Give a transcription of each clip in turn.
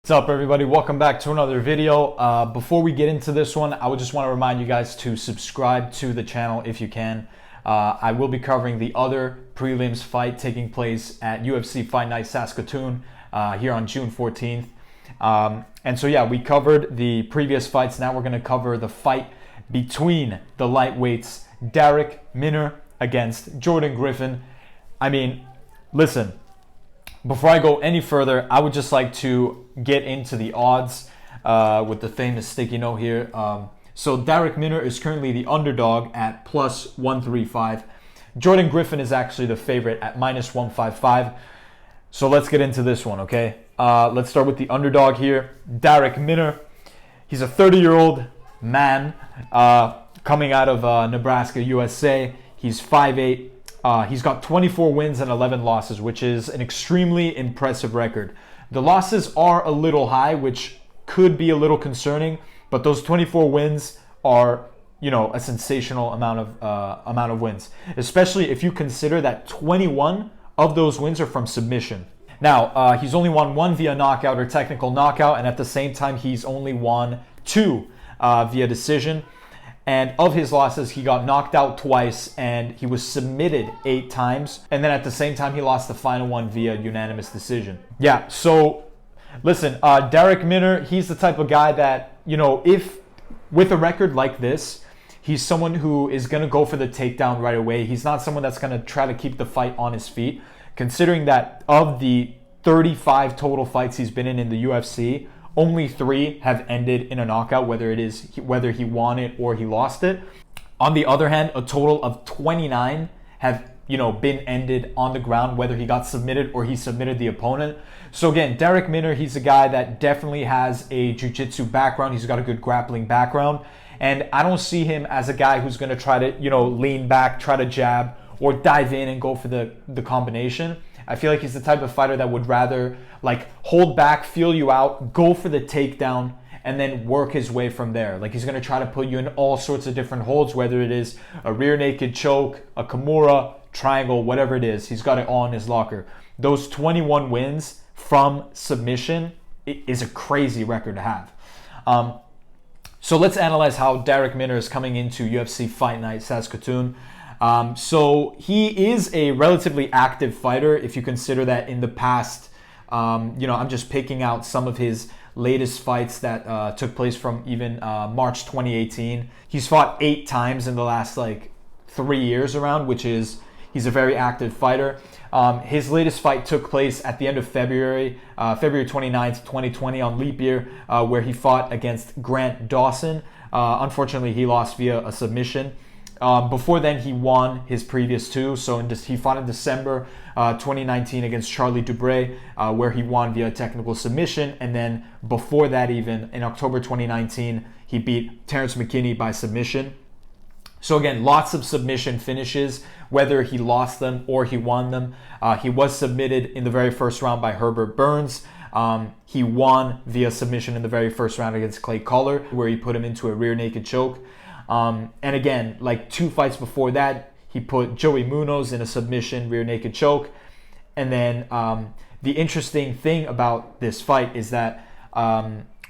What's up, everybody? Welcome back to another video. Before we get into this one, I would just want to remind you guys to subscribe to the channel if you can. I will be covering the other prelims fight taking place at UFC Fight Night Saskatoon here on June 14th. And so yeah, we covered the previous fights. Now we're going to cover the fight between the lightweights, Darrick Minner against Jordan Griffin. I mean, listen, before I go any further, I would just like to get into the odds with the famous sticky note here. So Darrick Minner is currently the underdog at plus 135. Jordan Griffin is actually the favorite at minus 155. So let's get into this one, okay? Let's start with the underdog here. Darrick Minner. He's a 30-year-old man coming out of Nebraska, USA. He's 5'8". He's got 24 wins and 11 losses, which is an extremely impressive record. The losses are a little high, which could be a little concerning, but those 24 wins are, you know, a sensational amount of wins, especially if you consider that 21 of those wins are from submission. Now, he's only won one via knockout or technical knockout, and at the same time, he's only won two via decision. And of his losses, he got knocked out twice and he was submitted 8 times. And then at the same time, he lost the final one via unanimous decision. Yeah, so listen, Darrick Minner, he's the type of guy that, you know, if with a record like this, he's someone who is going to go for the takedown right away. He's not someone that's going to try to keep the fight on his feet. Considering that of the 35 total fights he's been in the UFC, only 3 have ended in a knockout, whether he won it or he lost it. On the other hand, a total of 29 have, you know, been ended on the ground, whether he got submitted or he submitted the opponent. So again, Darrick Minner, he's a guy that definitely has a jiu-jitsu background. He's got a good grappling background. And I don't see him as a guy who's going to try to, you know, lean back, try to jab, or dive in and go for the combination. I feel like he's the type of fighter that would rather like hold back, feel you out, go for the takedown, and then work his way from there. Like he's going to try to put you in all sorts of different holds, whether it is a rear naked choke, a Kimura, triangle, whatever it is. He's got it all in his locker. Those 21 wins from submission is a crazy record to have. So let's analyze how Darrick Minner is coming into UFC Fight Night Saskatoon. So he is a relatively active fighter if you consider that in the past, you know, I'm just picking out some of his latest fights that took place from even March 2018. He's fought 8 times in the last like 3 years around, which is, he's a very active fighter. His latest fight took place at the end of February 29th, 2020 on leap year, where he fought against Grant Dawson. Unfortunately, he lost via a submission. Before then, he won his previous 2. So he fought in December 2019 against Charlie Dubray, where he won via technical submission. And then before that, even in October 2019, he beat Terrence McKinney by submission. So again, lots of submission finishes, whether he lost them or he won them. He was submitted in the very first round by Herbert Burns. He won via submission in the very first round against Clay Collard, where he put him into a rear naked choke. And again, like 2 fights before that, he put Joey Munoz in a submission rear naked choke. And then the interesting thing about this fight is that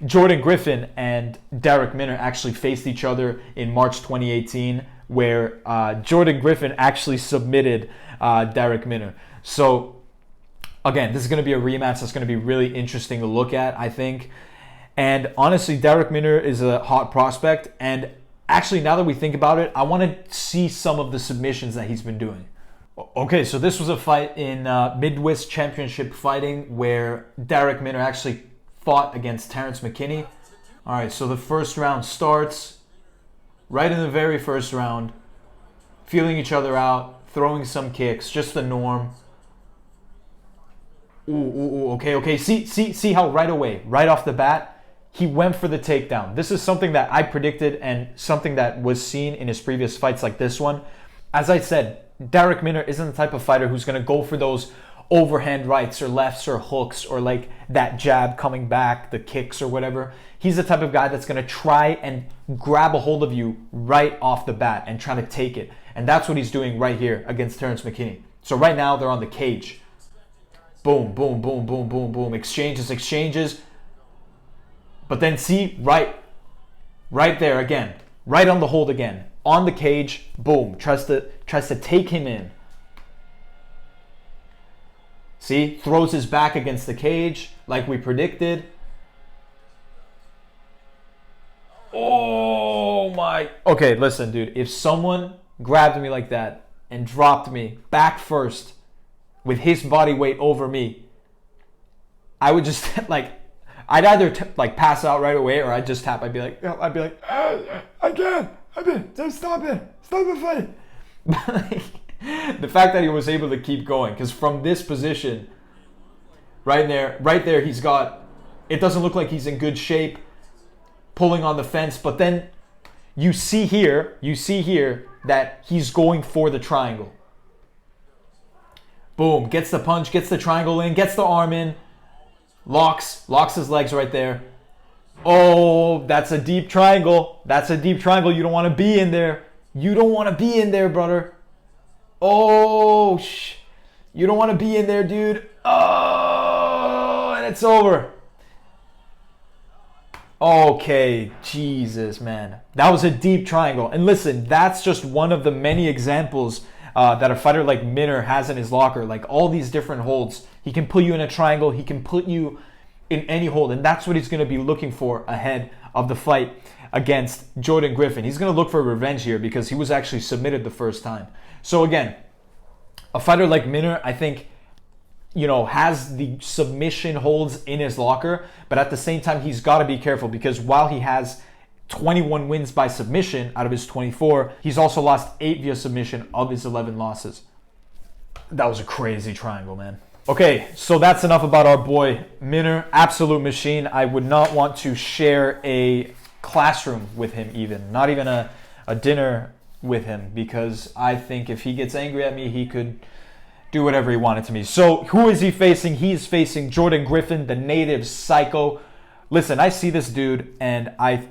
Jordan Griffin and Darrick Minner actually faced each other in March 2018, where Jordan Griffin actually submitted Darrick Minner. So again, this is going to be a rematch that's going to be really interesting to look at, I think. And honestly, Darrick Minner is a hot prospect, and actually, now that we think about it, I want to see some of the submissions that he's been doing. Okay, so this was a fight in Midwest Championship Fighting where Darrick Minner actually fought against Terrence McKinney. All right, so the first round starts right in the very first round, feeling each other out, throwing some kicks, just the norm. Okay. See how right away, right off the bat, he went for the takedown. This is something that I predicted and something that was seen in his previous fights like this one. As I said, Darrick Minner isn't the type of fighter who's going to go for those overhand rights or lefts or hooks or like that jab coming back, the kicks or whatever. He's the type of guy that's going to try and grab a hold of you right off the bat and try to take it. And that's what he's doing right here against Terrence McKinney. So right now they're on the cage. Boom, boom, boom, boom, boom, boom. Exchanges. But then see, right there again. Right on the hold again. On the cage, boom. Tries to take him in. See, throws his back against the cage like we predicted. Oh my. Okay, listen, dude. If someone grabbed me like that and dropped me back first with his body weight over me, I would just like, I'd either pass out right away or I'd just tap. I'd be like, I can't. Just stop it fight. The fact that he was able to keep going, because from this position, right there, he's got. It doesn't look like he's in good shape, pulling on the fence. But then you see here that he's going for the triangle. Boom, gets the punch, gets the triangle in, gets the arm in, locks his legs right there. Oh, that's a deep triangle. You don't want to be in there. Brother. Oh, you don't want to be in there, dude. Oh, and it's over. Okay, Jesus, man. That was a deep triangle. And listen, that's just one of the many examples that a fighter like Minner has in his locker. Like all these different holds. He can put you in a triangle. He can put you in any hold. And that's what he's going to be looking for ahead of the fight against Jordan Griffin. He's going to look for revenge here because he was actually submitted the first time. So again, a fighter like Minner, I think, has the submission holds in his locker, but at the same time, he's got to be careful because while he has 21 wins by submission out of his 24, he's also lost 8 via submission of his 11 losses. That was a crazy triangle, man. Okay, so that's enough about our boy Minner. Absolute machine. I would not want to share a classroom with him even. Not even a dinner with him, because I think if he gets angry at me, he could do whatever he wanted to me. So who is he facing? He's facing Jordan Griffin, the native psycho. Listen, I see this dude and I'm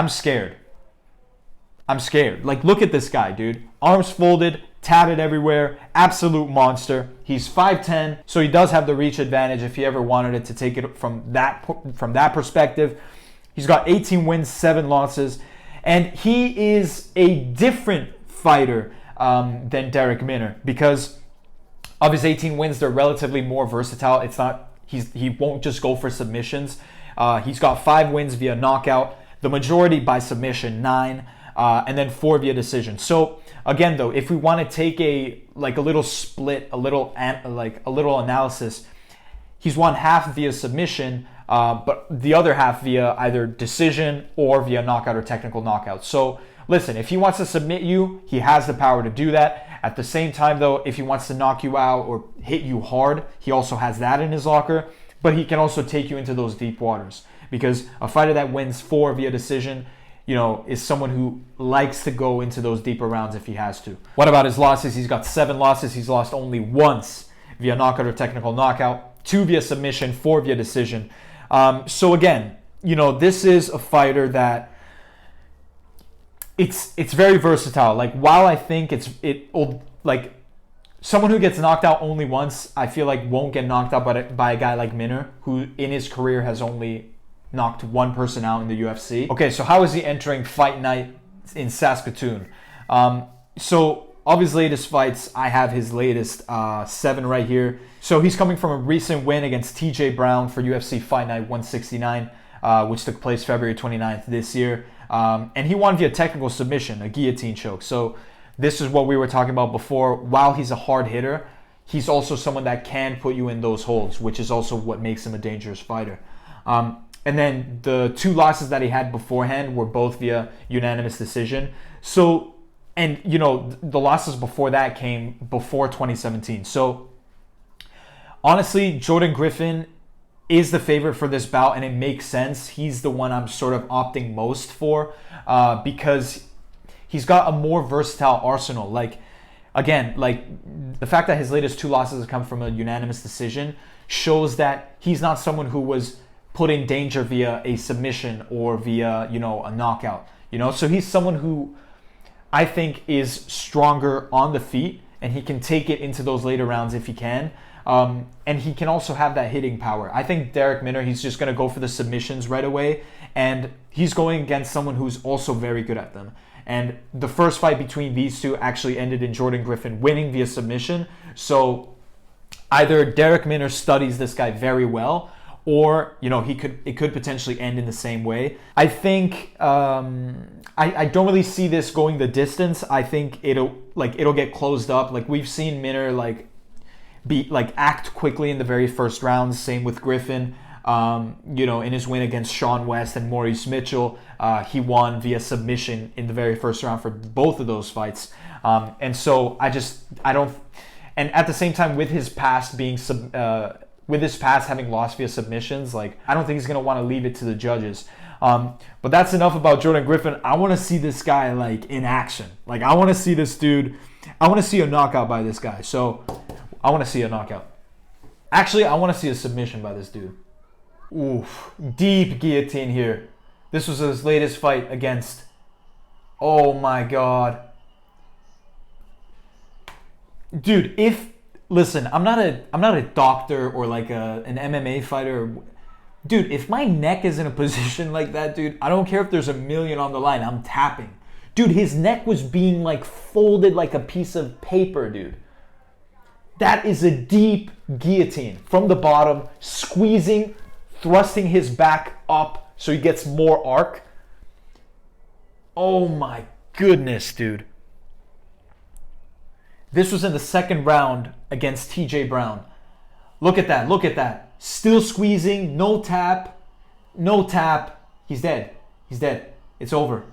scared. I'm scared. Like, look at this guy, dude. Arms folded, tatted everywhere, absolute monster. He's 5'10", so he does have the reach advantage if he ever wanted it to take it from that perspective. He's got 18 wins, 7 losses, and he is a different fighter than Darrick Minner because of his 18 wins. They're relatively more versatile. It's not he won't just go for submissions. He's got 5 wins via knockout, the majority by submission, 9. And then 4 via decision. So again, though, if we want to take a little split, a little analysis, he's won half via submission, but the other half via either decision or via knockout or technical knockout. So listen, if he wants to submit you, he has the power to do that. At the same time, though, if he wants to knock you out or hit you hard, he also has that in his locker. But he can also take you into those deep waters because a fighter that wins 4 via decision, is someone who likes to go into those deeper rounds if he has to. What about his losses? He's got 7 losses. He's lost only once via knockout or technical knockout, 2 via submission, 4 via decision. So again, this is a fighter that it's very versatile. Like, while I think someone who gets knocked out only once, I feel like won't get knocked out by a guy like Minner, who in his career has only knocked 1 person out in the UFC. Okay, so how is he entering Fight Night in Saskatoon? So of his latest fights, I have his latest 7 right here. So he's coming from a recent win against TJ Brown for UFC Fight Night 169, which took place February 29th this year. And he won via technical submission, a guillotine choke. So this is what we were talking about before. While he's a hard hitter, he's also someone that can put you in those holds, which is also what makes him a dangerous fighter. And then the 2 losses that he had beforehand were both via unanimous decision. So, and the losses before that came before 2017. So honestly, Jordan Griffin is the favorite for this bout, and it makes sense. He's the one I'm sort of opting most for because he's got a more versatile arsenal. Like, again, the fact that his latest 2 losses have come from a unanimous decision shows that he's not someone who was put in danger via a submission or via, a knockout. So he's someone who I think is stronger on the feet, and he can take it into those later rounds if he can. And he can also have that hitting power. I think Darrick Minner, he's just going to go for the submissions right away. And he's going against someone who's also very good at them. And the first fight between these two actually ended in Jordan Griffin winning via submission. So either Darrick Minner studies this guy very well, or it could potentially end in the same way. I think I don't really see this going the distance. I think it'll get closed up. Like we've seen Minner act quickly in the very first rounds. Same with Griffin. In his win against Sean West and Maurice Mitchell, he won via submission in the very first round for both of those fights. And so I don't. And at the same time, with his past having lost via submissions, I don't think he's gonna want to leave it to the judges. But that's enough about Jordan Griffin. I want to see this guy in action. I want to see this dude. I want to see a knockout by this guy. So I want to see a knockout. Actually, I want to see a submission by this dude. Oof, deep guillotine here. This was his latest fight against. Oh my God. Dude, listen, I'm not a doctor or an MMA fighter. Dude, if my neck is in a position like that, dude, I don't care if there's $1 million on the line, I'm tapping. Dude, his neck was being folded like a piece of paper, dude. That is a deep guillotine from the bottom, squeezing, thrusting his back up so he gets more arc. Oh my goodness, dude. This was in the second round against TJ Brown. Look at that. Look at that. Still squeezing. No tap. No tap. He's dead. He's dead. It's over.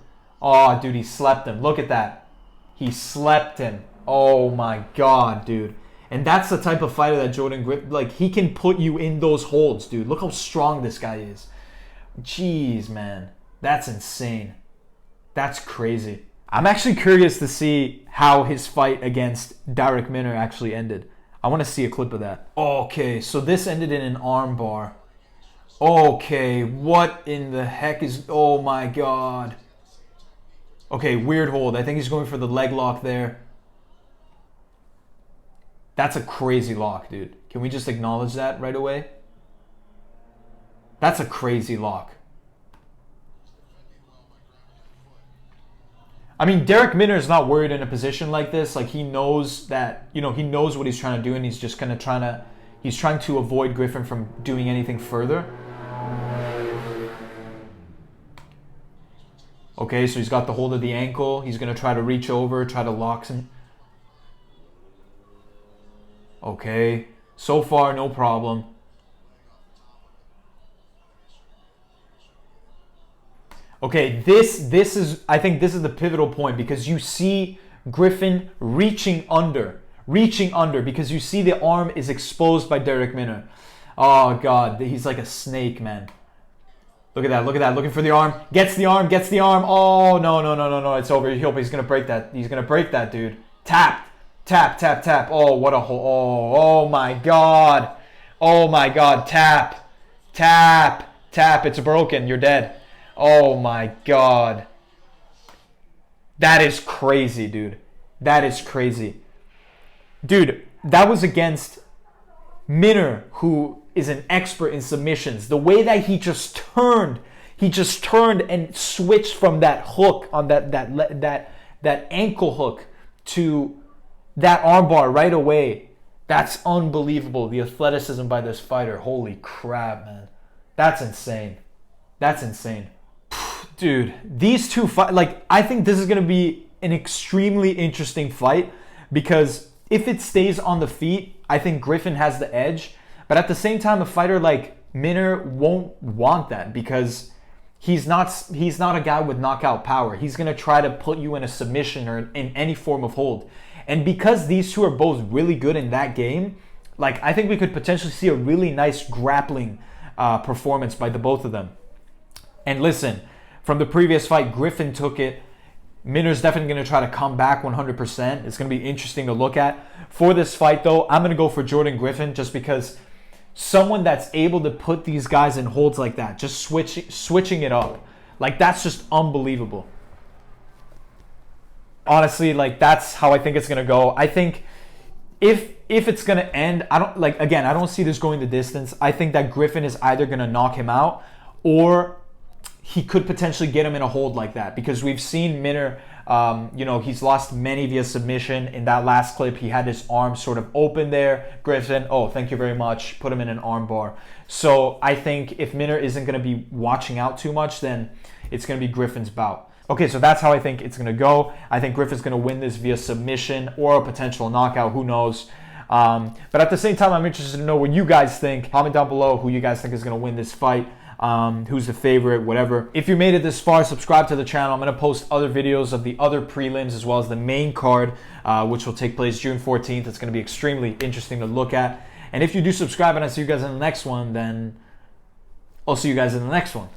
Oh, dude, he slept him. Look at that. He slept him. Oh, my God, dude. And that's the type of fighter that Jordan Griffin, he can put you in those holds, dude. Look how strong this guy is. Jeez, man. That's insane. That's crazy. I'm actually curious to see how his fight against Darrick Minner actually ended. I want to see a clip of that. Okay, so this ended in an arm bar. Okay, what in the heck is... Oh my God. Okay, weird hold. I think he's going for the leg lock there. That's a crazy lock, dude. Can we just acknowledge that right away? That's a crazy lock. I mean, Darrick Minner is not worried in a position like this. He knows that, he knows what he's trying to do, and he's just he's trying to avoid Griffin from doing anything further. Okay, so he's got the hold of the ankle. He's going to try to reach over, try to lock him. Okay, so far, no problem. Okay, I think this is the pivotal point, because you see Griffin reaching under because you see the arm is exposed by Darrick Minner. Oh God, he's like a snake, man. Look at that, looking for the arm. Gets the arm. Oh, no, it's over. He's gonna break that. He's gonna break that, dude. Tap. Oh, what a hole. Oh my God. Tap. It's broken. You're dead. Oh my God. That is crazy, dude. That is crazy. Dude, that was against Minner, who is an expert in submissions. The way that he just turned and switched from that hook on that ankle hook to that armbar right away. That's unbelievable. The athleticism by this fighter. Holy crap, man. That's insane. Dude, these two fight, I think this is going to be an extremely interesting fight, because if it stays on the feet, I think Griffin has the edge. But at the same time, a fighter like Minner won't want that, because he's not a guy with knockout power. He's going to try to put you in a submission or in any form of hold. And because these two are both really good in that game, I think we could potentially see a really nice grappling performance by the both of them. And listen, from the previous fight, Griffin took it. Minner's definitely going to try to come back 100%. It's going to be interesting to look at. For this fight, though, I'm going to go for Jordan Griffin, just because someone that's able to put these guys in holds like that, just switching it up, that's just unbelievable. Honestly, that's how I think it's going to go. I think if it's gonna end, I don't see this going the distance. I think that Griffin is either gonna knock him out, or he could potentially get him in a hold like that, because we've seen Minner, he's lost many via submission. In that last clip, he had his arm sort of open there. Griffin, oh, thank you very much, put him in an arm bar. So I think if Minner isn't going to be watching out too much, then it's going to be Griffin's bout. Okay, so that's how I think it's going to go. I think Griffin's going to win this via submission or a potential knockout. Who knows? But at the same time, I'm interested to know what you guys think. Comment down below who you guys think is going to win this fight. Who's the favorite, whatever. If you made it this far, subscribe to the channel. I'm going to post other videos of the other prelims as well as the main card, which will take place June 14th. It's going to be extremely interesting to look at. And if you do subscribe and I see you guys in the next one, then I'll see you guys in the next one.